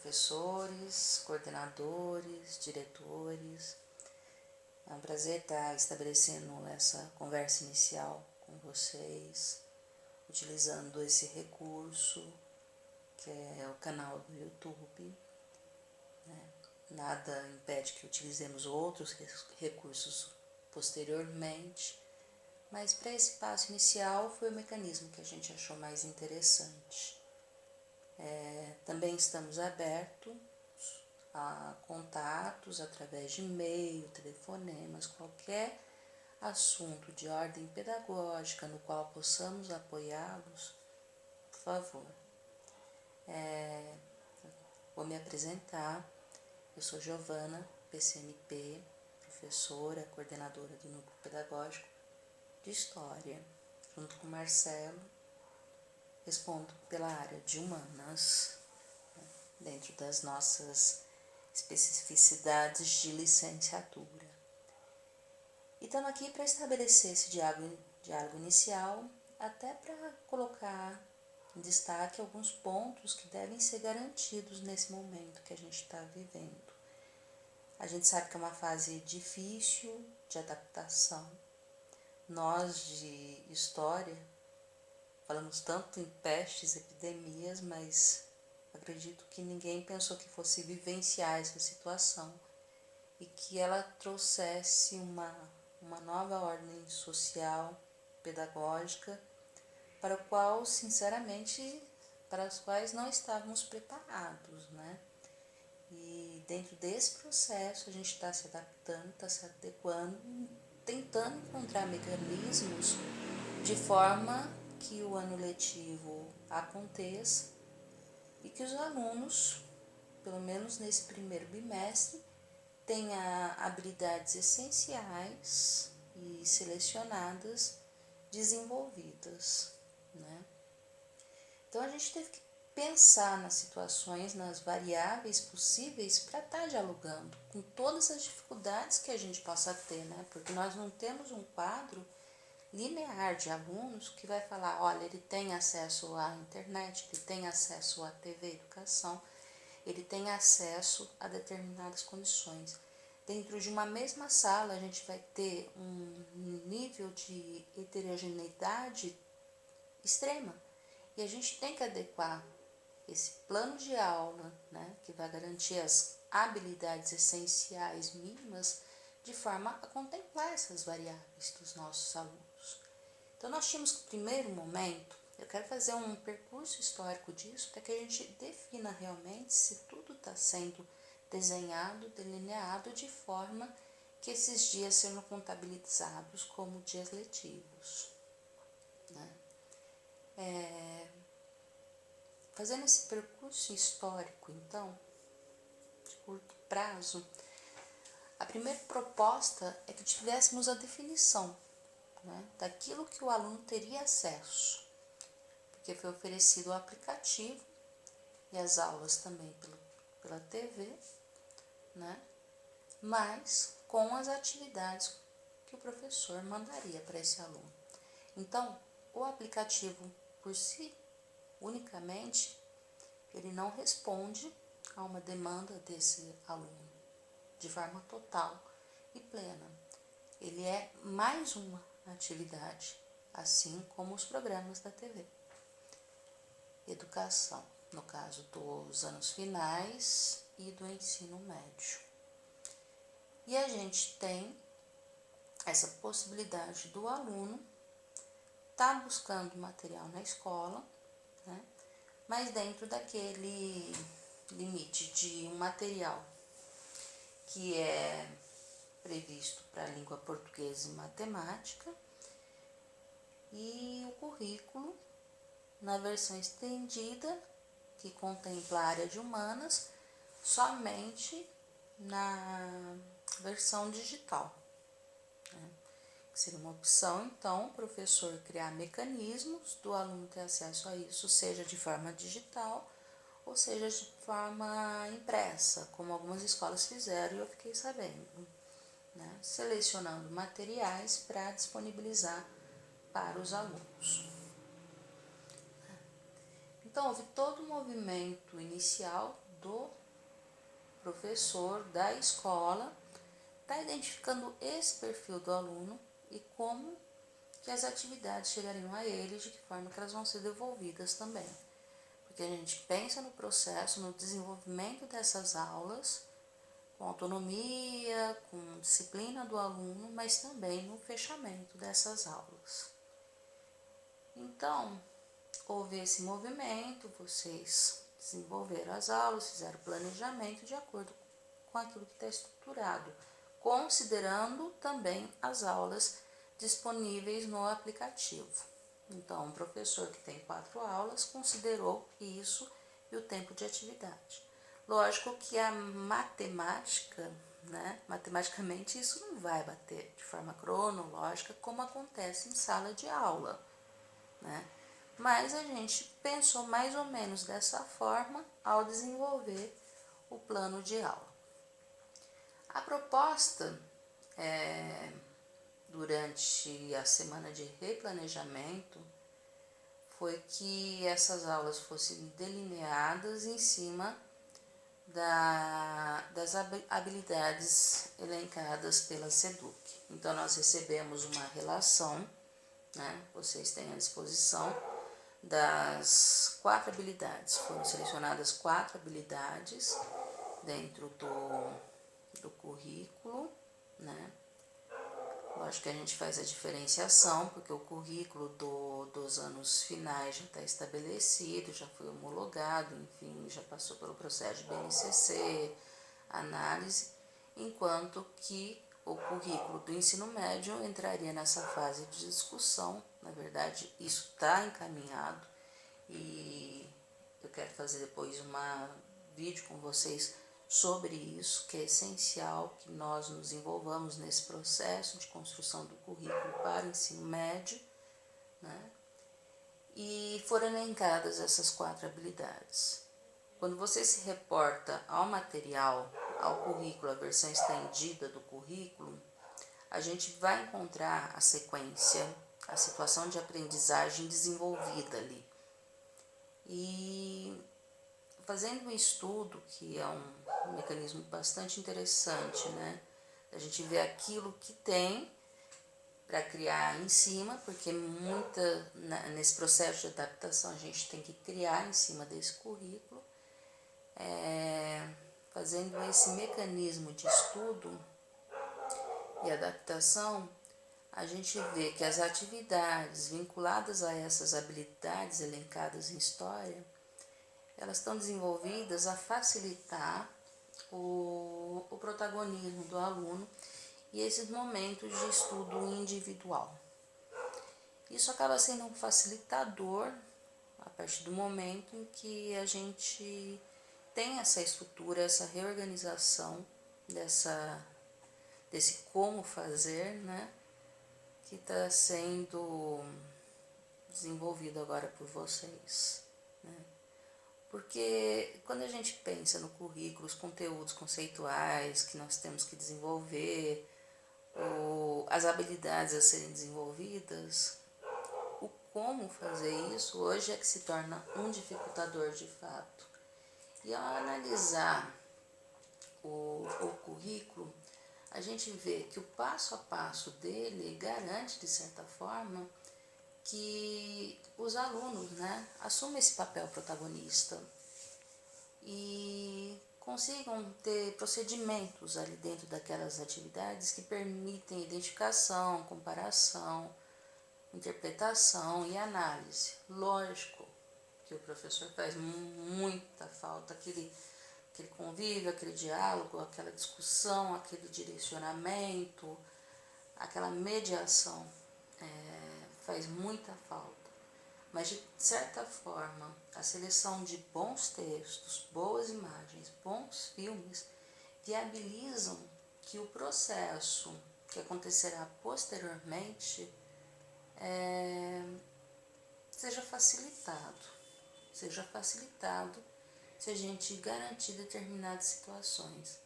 professores, coordenadores, diretores. É um prazer estar estabelecendo essa conversa inicial com vocês, utilizando esse recurso que é o canal do YouTube. Nada impede que utilizemos outros recursos posteriormente, mas para esse passo inicial foi o mecanismo que a gente achou mais interessante. Também estamos abertos a contatos através de e-mail, telefonemas, qualquer assunto de ordem pedagógica no qual possamos apoiá-los, por favor. Vou me apresentar. Eu sou Giovana, PCNP, professora, coordenadora do Núcleo Pedagógico de História. Junto com Marcelo, respondo pela área de Humanas, dentro das nossas especificidades de licenciatura. E estamos aqui para estabelecer esse diálogo inicial, até para colocar em destaque alguns pontos que devem ser garantidos nesse momento que a gente está vivendo. A gente sabe que é uma fase difícil de adaptação. Nós de História falamos tanto em pestes, epidemias, mas acredito que ninguém pensou que fosse vivenciar essa situação e que ela trouxesse uma nova ordem social, pedagógica, para o qual, sinceramente, para as quais não estávamos preparados, né? E dentro desse processo a gente está se adaptando, está se adequando, tentando encontrar mecanismos de forma que o ano letivo aconteça e que os alunos, pelo menos nesse primeiro bimestre, tenham habilidades essenciais e selecionadas, desenvolvidas, né? Então a gente teve que pensar nas situações, nas variáveis possíveis para estar dialogando com todas as dificuldades que a gente possa ter, né? Porque nós não temos um quadro linear de alunos que vai falar, olha, ele tem acesso à internet, ele tem acesso à TV Educação, ele tem acesso a determinadas condições. Dentro de uma mesma sala, a gente vai ter um nível de heterogeneidade extrema. E a gente tem que adequar esse plano de aula, né, que vai garantir as habilidades essenciais mínimas, de forma a contemplar essas variáveis dos nossos alunos. Então, nós tínhamos que, no primeiro momento, eu quero fazer um percurso histórico disso, para que a gente defina realmente se tudo está sendo desenhado, delineado, de forma que esses dias sejam contabilizados como dias letivos, né? Fazendo esse percurso histórico, então, de curto prazo, a primeira proposta é que tivéssemos a definição, né, daquilo que o aluno teria acesso, porque foi oferecido o aplicativo e as aulas também pela TV, né, mas com as atividades que o professor mandaria para esse aluno. Então, o aplicativo por si, unicamente, ele não responde a uma demanda desse aluno de forma total e plena. Ele é mais uma atividade, assim como os programas da TV. Educação, no caso dos anos finais e do ensino médio. E a gente tem essa possibilidade do aluno estar buscando material na escola, né, mas dentro daquele limite de um material que é previsto para a língua portuguesa e matemática, e o currículo na versão estendida, que contempla a área de humanas, somente na versão digital, né? Seria uma opção, então, o professor criar mecanismos do aluno ter acesso a isso, seja de forma digital ou seja de forma impressa, como algumas escolas fizeram e eu fiquei sabendo, né? Selecionando materiais para disponibilizar para os alunos. Então, houve todo um movimento inicial do professor, da escola, está identificando esse perfil do aluno e como que as atividades chegariam a ele, de que forma que elas vão ser devolvidas também. Porque a gente pensa no processo, no desenvolvimento dessas aulas, com autonomia, com disciplina do aluno, mas também no fechamento dessas aulas. Então, houve esse movimento, vocês desenvolveram as aulas, fizeram planejamento de acordo com aquilo que está estruturado, considerando também as aulas disponíveis no aplicativo. Então, um professor que tem 4 aulas considerou isso e o tempo de atividade. Lógico que a matemática, matematicamente isso não vai bater de forma cronológica como acontece em sala de aula, Mas a gente pensou mais ou menos dessa forma ao desenvolver o plano de aula. A proposta durante a semana de replanejamento foi que essas aulas fossem delineadas em cima das habilidades elencadas pela SEDUC. Então, nós recebemos uma relação, vocês têm à disposição, das 4 habilidades. Foram selecionadas 4 habilidades dentro do currículo, Lógico que a gente faz a diferenciação, porque o currículo dos anos finais já está estabelecido, já foi homologado, enfim, já passou pelo processo de BNCC, análise, enquanto que o currículo do ensino médio entraria nessa fase de discussão. Na verdade, isso está encaminhado e eu quero fazer depois um vídeo com vocês sobre isso, que é essencial que nós nos envolvamos nesse processo de construção do currículo para o ensino médio, E foram elencadas essas 4 habilidades. Quando você se reporta ao material, ao currículo, a versão estendida do currículo, a gente vai encontrar a sequência, a situação de aprendizagem desenvolvida ali. E fazendo um estudo, que é um mecanismo bastante interessante, A gente vê aquilo que tem para criar em cima, porque nesse processo de adaptação a gente tem que criar em cima desse currículo. Fazendo esse mecanismo de estudo e adaptação, a gente vê que as atividades vinculadas a essas habilidades elencadas em história, elas estão desenvolvidas a facilitar o protagonismo do aluno e esses momentos de estudo individual. Isso acaba sendo um facilitador a partir do momento em que a gente tem essa estrutura, essa reorganização desse como fazer, que está sendo desenvolvido agora por vocês. Porque quando a gente pensa no currículo, os conteúdos conceituais que nós temos que desenvolver, as habilidades a serem desenvolvidas, o como fazer isso hoje é que se torna um dificultador de fato. E ao analisar o currículo, a gente vê que o passo a passo dele garante, de certa forma, que os alunos assumam esse papel protagonista e consigam ter procedimentos ali dentro daquelas atividades que permitem identificação, comparação, interpretação e análise. Lógico que o professor faz muita falta, aquele convívio, aquele diálogo, aquela discussão, aquele direcionamento, aquela mediação faz muita falta. Mas, de certa forma, a seleção de bons textos, boas imagens, bons filmes viabilizam que o processo que acontecerá posteriormente seja facilitado se a gente garantir determinadas situações.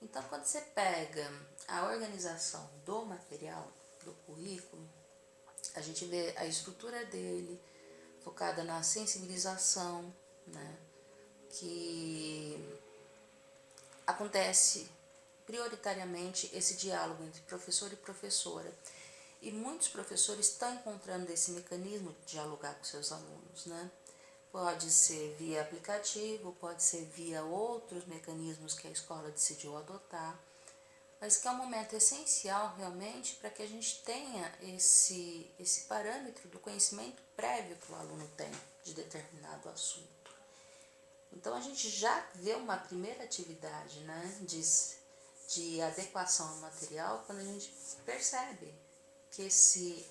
Então, quando você pega a organização do material, do currículo, a gente vê a estrutura dele focada na sensibilização, que acontece prioritariamente esse diálogo entre professor e professora. E muitos professores estão encontrando esse mecanismo de dialogar com seus alunos, né? Pode ser via aplicativo, pode ser via outros mecanismos que a escola decidiu adotar, mas que é um momento essencial realmente para que a gente tenha esse parâmetro do conhecimento prévio que o aluno tem de determinado assunto. Então a gente já vê uma primeira atividade, né, de adequação ao material quando a gente percebe que esse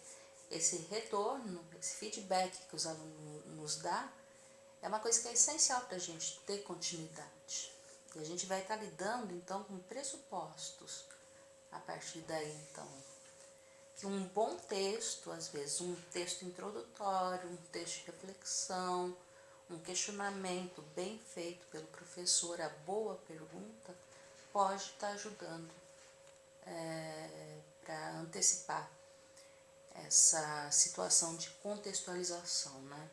retorno, esse feedback que os alunos nos dão, é uma coisa que é essencial para a gente ter continuidade. E a gente vai estar lidando então com pressupostos a partir daí então. Que um bom texto, às vezes um texto introdutório, um texto de reflexão, um questionamento bem feito pelo professor, a boa pergunta, pode estar ajudando para antecipar essa situação de contextualização, né?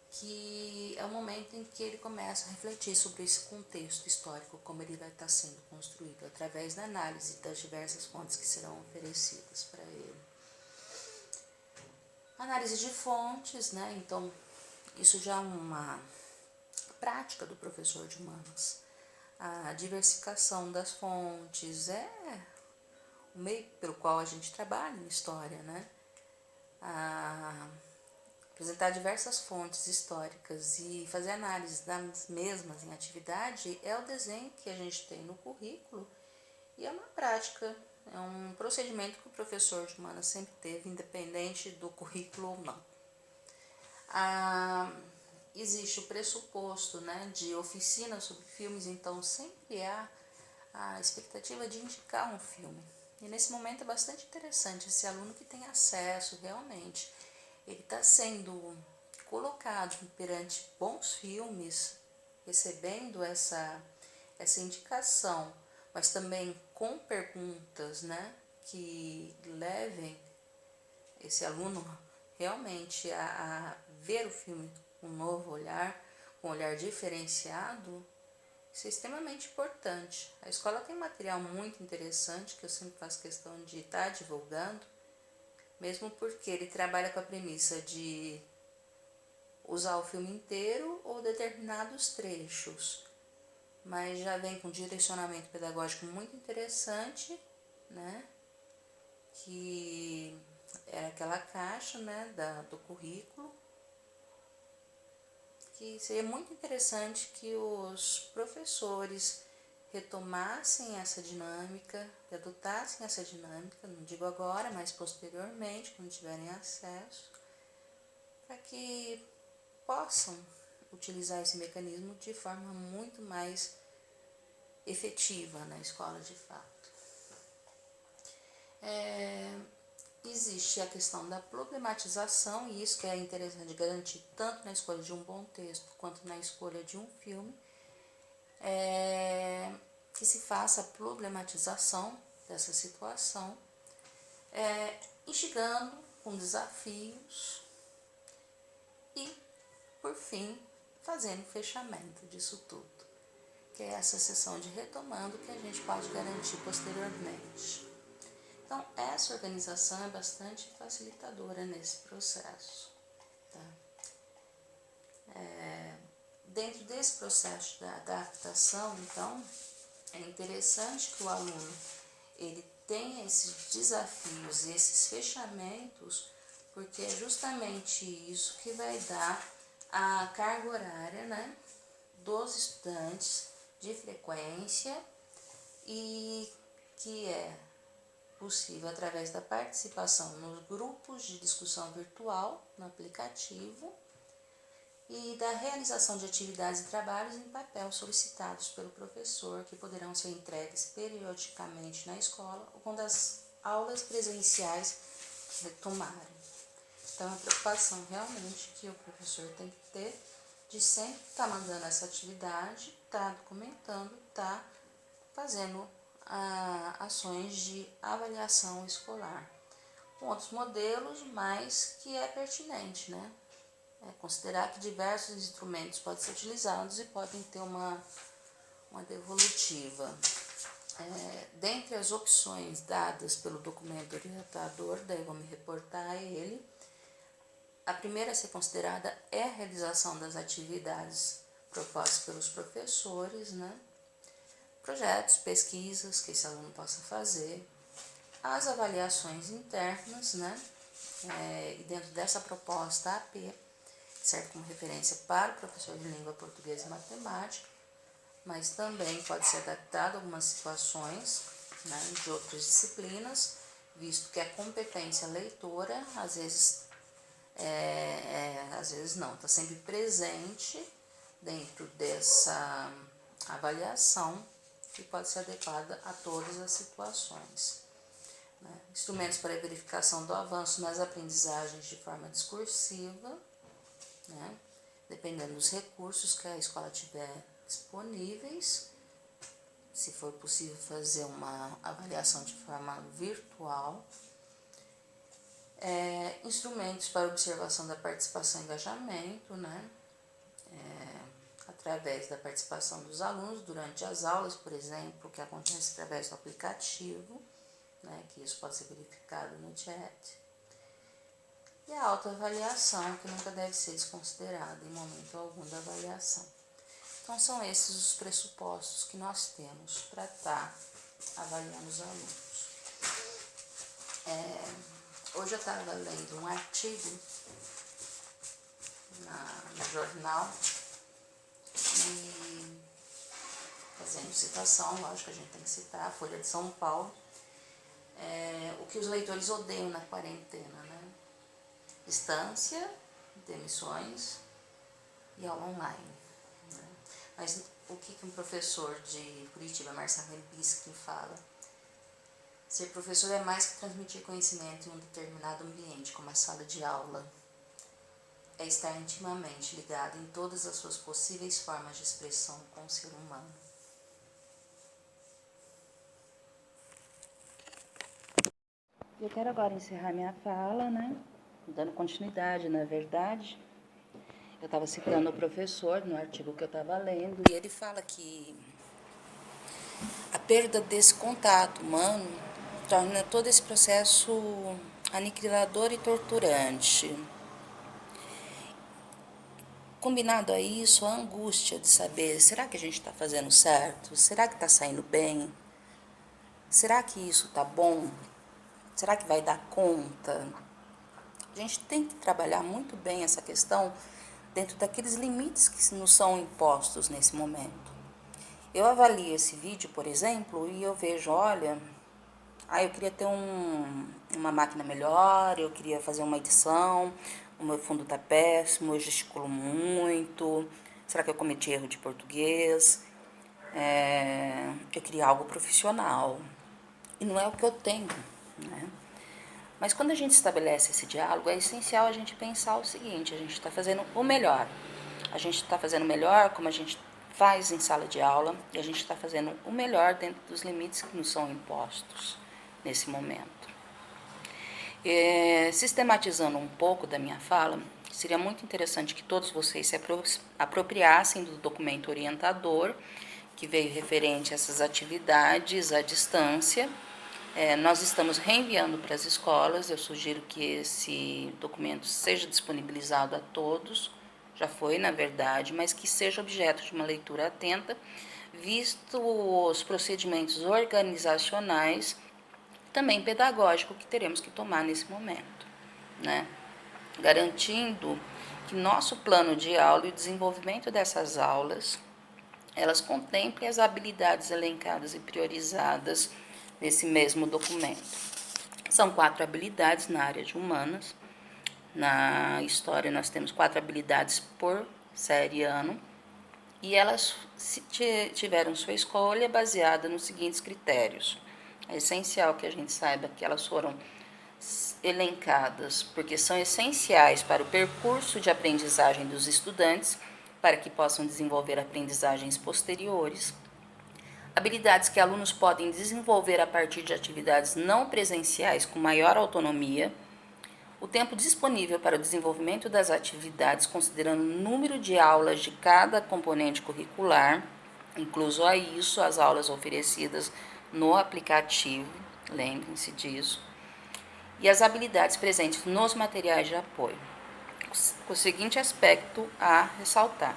Que é o momento em que ele começa a refletir sobre esse contexto histórico, como ele vai estar sendo construído, através da análise das diversas fontes que serão oferecidas para ele. Análise de fontes, né? Então, isso já é uma prática do professor de humanas. A diversificação das fontes é o meio pelo qual a gente trabalha em história, né? Apresentar diversas fontes históricas e fazer análise das mesmas em atividade é o desenho que a gente tem no currículo e é uma prática, é um procedimento que o professor de humanas sempre teve, independente do currículo ou não. Existe o pressuposto, né, de oficina sobre filmes, então sempre há a expectativa de indicar um filme. E nesse momento é bastante interessante esse aluno que tem acesso realmente. Ele está sendo colocado perante bons filmes, recebendo essa indicação, mas também com perguntas, né, que levem esse aluno realmente a ver o filme com um novo olhar, com um olhar diferenciado. Isso é extremamente importante. A escola tem um material muito interessante que eu sempre faço questão de estar divulgando, mesmo porque ele trabalha com a premissa de usar o filme inteiro ou determinados trechos, mas já vem com um direcionamento pedagógico muito interessante, né? Que é aquela caixa, né, do currículo, que seria muito interessante que os professores retomassem essa dinâmica, que adotassem essa dinâmica, não digo agora, mas posteriormente, quando tiverem acesso, para que possam utilizar esse mecanismo de forma muito mais efetiva na escola de fato. Existe a questão da problematização, e isso que é interessante garantir tanto na escolha de um bom texto quanto na escolha de um filme, que se faça a problematização dessa situação, instigando com desafios e, por fim, fazendo o fechamento disso tudo, que é essa sessão de retomando que a gente pode garantir posteriormente. Então, essa organização é bastante facilitadora nesse processo. Tá? Dentro desse processo da adaptação, então, é interessante que o aluno ele tenha esses desafios, esses fechamentos, porque é justamente isso que vai dar a carga horária, né, dos estudantes de frequência e que é possível através da participação nos grupos de discussão virtual no aplicativo e da realização de atividades e trabalhos em papel solicitados pelo professor, que poderão ser entregues periodicamente na escola ou quando as aulas presenciais retomarem. Então, a preocupação realmente que o professor tem que ter de sempre estar mandando essa atividade, estar documentando, estar fazendo ações de avaliação escolar. Com outros modelos, mas que é pertinente, né? Considerar que diversos instrumentos podem ser utilizados e podem ter uma uma devolutiva. Dentre as opções dadas pelo documento orientador, daí vou me reportar a ele, a primeira a ser considerada é a realização das atividades propostas pelos professores, né? Projetos, pesquisas que esse aluno possa fazer, as avaliações internas, né? E dentro dessa proposta, a AP serve como referência para o professor de língua portuguesa e matemática, mas também pode ser adaptado a algumas situações, né, de outras disciplinas, visto que a competência leitora, às vezes não, está sempre presente dentro dessa avaliação e pode ser adequada a todas as situações. Né? Instrumentos para verificação do avanço nas aprendizagens de forma discursiva, né? Dependendo dos recursos que a escola tiver disponíveis, se for possível fazer uma avaliação de forma virtual, instrumentos para observação da participação e engajamento, né? Através da participação dos alunos durante as aulas, por exemplo, que acontece através do aplicativo, né? Que isso pode ser verificado no chat. E a autoavaliação, que nunca deve ser desconsiderada em momento algum da avaliação. Então, são esses os pressupostos que nós temos para estar avaliando os alunos. Hoje eu estava lendo um artigo no jornal e fazendo citação, lógico, a gente tem que citar, a Folha de São Paulo, o que os leitores odeiam na quarentena, né? Distância, demissões e aula online. Né? Mas o que um professor de Curitiba, Marcelo Rebisky, fala? Ser professor é mais que transmitir conhecimento em um determinado ambiente, como a sala de aula. É estar intimamente ligado em todas as suas possíveis formas de expressão com o ser humano. Eu quero agora encerrar minha fala, né? Dando continuidade, na verdade. Eu estava citando o professor no artigo que eu estava lendo, e ele fala que a perda desse contato humano torna todo esse processo aniquilador e torturante. Combinado a isso, a angústia de saber, será que a gente está fazendo certo? Será que está saindo bem? Será que isso está bom? Será que vai dar conta? A gente tem que trabalhar muito bem essa questão dentro daqueles limites que nos são impostos nesse momento. Eu avalio esse vídeo, por exemplo, e eu vejo, olha, eu queria ter uma máquina melhor, eu queria fazer uma edição, o meu fundo tá péssimo, eu gesticulo muito, será que eu cometi erro de português? Eu queria algo profissional, e não é o que eu tenho, né? Mas quando a gente estabelece esse diálogo, é essencial a gente pensar o seguinte, a gente está fazendo o melhor. A gente está fazendo o melhor como a gente faz em sala de aula, e a gente está fazendo o melhor dentro dos limites que nos são impostos nesse momento. Sistematizando um pouco da minha fala, seria muito interessante que todos vocês se apropriassem do documento orientador, que veio referente a essas atividades à distância. Nós estamos reenviando para as escolas, eu sugiro que esse documento seja disponibilizado a todos, já foi na verdade, mas que seja objeto de uma leitura atenta, visto os procedimentos organizacionais, também pedagógico, que teremos que tomar nesse momento, né? Garantindo que nosso plano de aula e o desenvolvimento dessas aulas, elas contemplem as habilidades elencadas e priorizadas nesse mesmo documento. São 4 habilidades na área de humanas. Na história, nós temos 4 habilidades por série ano, e elas tiveram sua escolha baseada nos seguintes critérios. É essencial que a gente saiba que elas foram elencadas porque são essenciais para o percurso de aprendizagem dos estudantes, para que possam desenvolver aprendizagens posteriores. Habilidades que alunos podem desenvolver a partir de atividades não presenciais com maior autonomia. O tempo disponível para o desenvolvimento das atividades, considerando o número de aulas de cada componente curricular. Incluso a isso, as aulas oferecidas no aplicativo, lembrem-se disso, e as habilidades presentes nos materiais de apoio. O seguinte aspecto a ressaltar: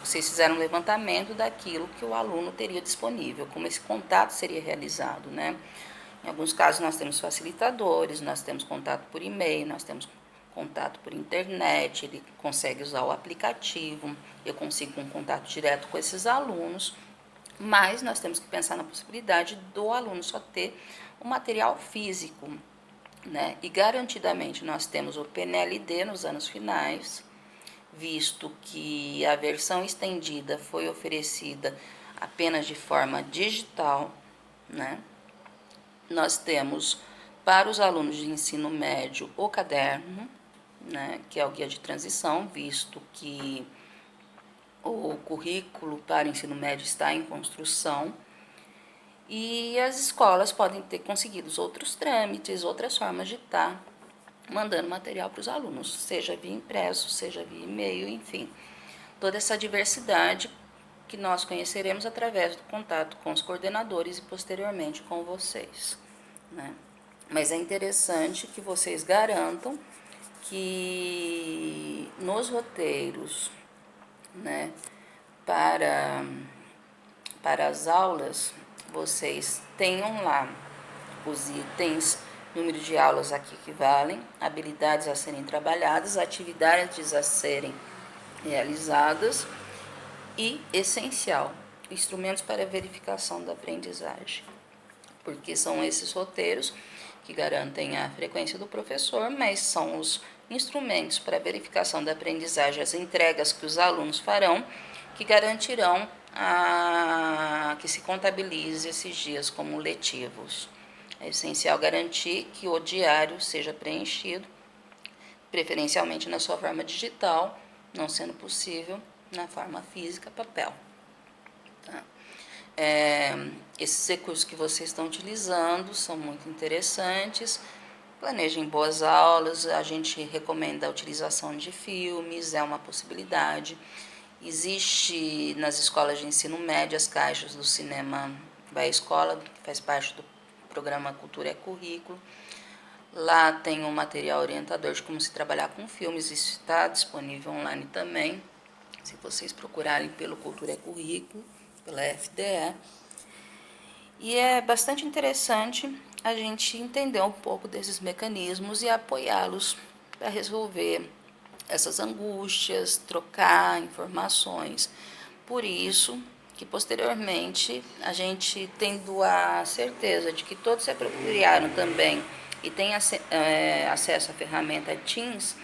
vocês fizeram um levantamento daquilo que o aluno teria disponível, como esse contato seria realizado, né? Em alguns casos nós temos facilitadores, nós temos contato por e-mail, nós temos contato por internet, ele consegue usar o aplicativo, eu consigo um contato direto com esses alunos, mas nós temos que pensar na possibilidade do aluno só ter o material físico, né? E garantidamente nós temos o PNLD nos anos finais, visto que a versão estendida foi oferecida apenas de forma digital, né? Nós temos para os alunos de ensino médio o caderno, né, que é o guia de transição, visto que o currículo para o ensino médio está em construção, e as escolas podem ter conseguido outros trâmites, outras formas de estar mandando material para os alunos, seja via impresso, seja via e-mail, enfim. Toda essa diversidade que nós conheceremos através do contato com os coordenadores e posteriormente com vocês, né? Mas é interessante que vocês garantam que nos roteiros, né, para as aulas, vocês tenham lá os itens, número de aulas aqui que valem, habilidades a serem trabalhadas, atividades a serem realizadas e, essencial, instrumentos para verificação da aprendizagem. Porque são esses roteiros que garantem a frequência do professor, mas são os instrumentos para verificação da aprendizagem, as entregas que os alunos farão, que garantirão que se contabilize esses dias como letivos. É essencial garantir que o diário seja preenchido, preferencialmente na sua forma digital, não sendo possível na forma física, papel. Tá? Esses recursos que vocês estão utilizando são muito interessantes. Planejem boas aulas, a gente recomenda a utilização de filmes, é uma possibilidade. Existe nas escolas de ensino médio as caixas do Cinema Vai à Escola, que faz parte do programa Cultura é Currículo. Lá tem um material orientador de como se trabalhar com filmes, isso está disponível online também, se vocês procurarem pelo Cultura é Currículo, pela FDE. E é bastante interessante a gente entender um pouco desses mecanismos e apoiá-los para resolver essas angústias, trocar informações. Por isso que posteriormente a gente, tendo a certeza de que todos se apropriaram também e têm acesso à ferramenta Teams,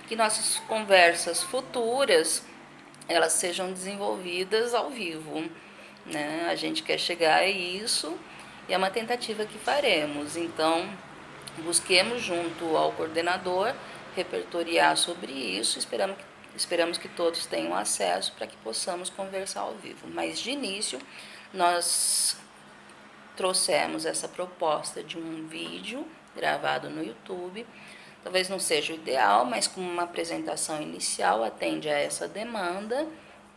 que nossas conversas futuras elas sejam desenvolvidas ao vivo, né? A gente quer chegar a isso e é uma tentativa que faremos. Então, busquemos junto ao coordenador repertoriar sobre isso, esperamos que todos tenham acesso para que possamos conversar ao vivo. Mas, de início, nós trouxemos essa proposta de um vídeo gravado no YouTube. Talvez não seja o ideal, mas com uma apresentação inicial atende a essa demanda,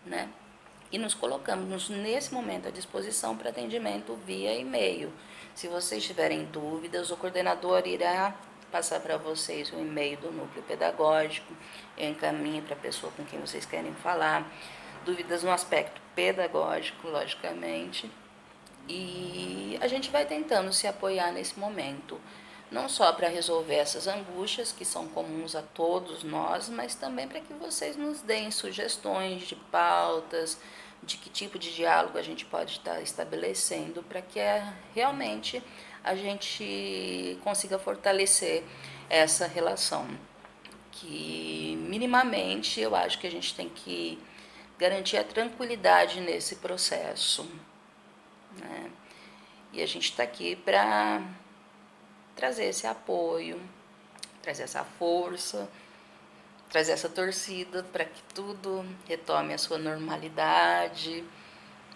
né? E nos colocamos nesse momento à disposição para atendimento via e-mail. Se vocês tiverem dúvidas, o coordenador irá passar para vocês o e-mail do núcleo pedagógico, eu encaminho para a pessoa com quem vocês querem falar, dúvidas no aspecto pedagógico, logicamente, e a gente vai tentando se apoiar nesse momento, não só para resolver essas angústias que são comuns a todos nós, mas também para que vocês nos deem sugestões de pautas, de que tipo de diálogo a gente pode estar estabelecendo para que realmente a gente consiga fortalecer essa relação. Que minimamente eu acho que a gente tem que garantir a tranquilidade nesse processo, né? E a gente está aqui para trazer esse apoio, trazer essa força, trazer essa torcida para que tudo retome a sua normalidade,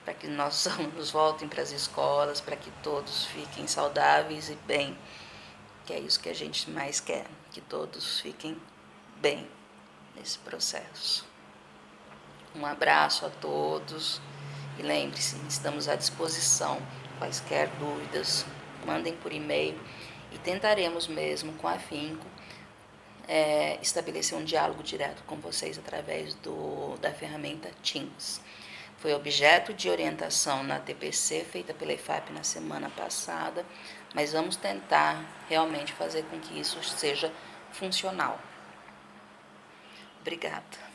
para que nossos alunos voltem para as escolas, para que todos fiquem saudáveis e bem, que é isso que a gente mais quer, que todos fiquem bem nesse processo. Um abraço a todos E lembre-se, estamos à disposição. Quaisquer dúvidas, mandem por e-mail e tentaremos mesmo, com afinco, estabelecer um diálogo direto com vocês através da ferramenta Teams. Foi objeto de orientação na TPC feita pela IFAP na semana passada, mas vamos tentar realmente fazer com que isso seja funcional. Obrigada.